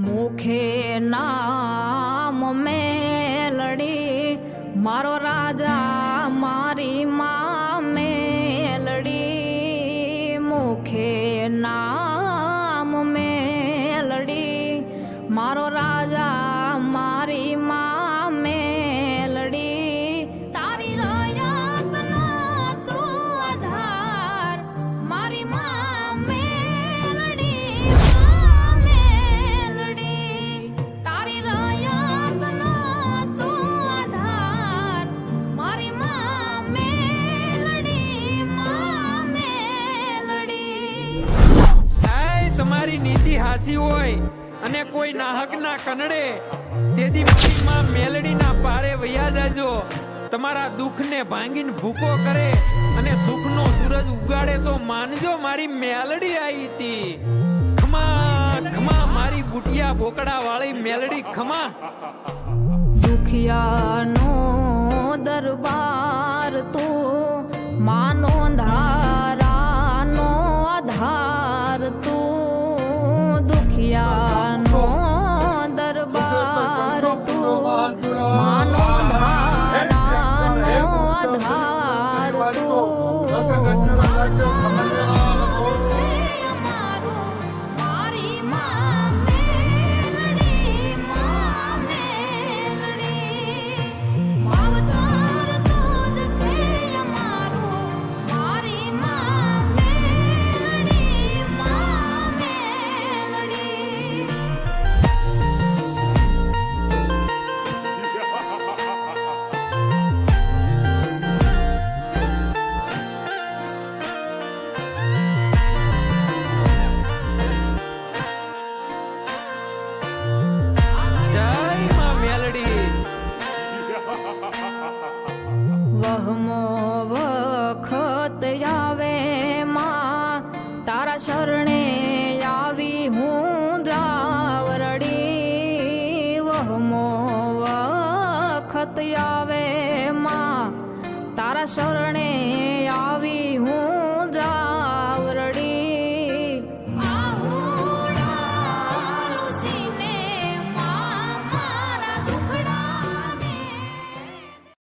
મુખે નામ મેલડી મારો રાજા મારી માં મેલડી મુખે નામ મેલડી મારો રાજા મારી માં મેલડી તારી રયતનો તું આધાર મારી માં મેલડી તારી રયતનો તું આધાર મારી માં મેલડી તમારી નીતિ હાસી હોય અને કોઈ નાહક ના કનડે તેથી મારી માં મેલડી ના પારે વયા જાજો તમારા દુઃખ ને ભાંગીને ભૂકો કરે અને સુખ નો સૂરજ ઉગાડે તો માનજો મારી મેલડી આવી હતી ખમા ખમા મારી બુટિયા બોકડા વાળી મેલડી ખમા દુખિયાનો દરબાર તું માનો ધારાનો આધાર તું દુખિયાનો દરબાર તું માનો ધારાનો આધાર તું વહમો વખત આવે માં તારા શરણે આવી હું જાવરડી વહમો વખત આવે માં તારા શરણે આવી હું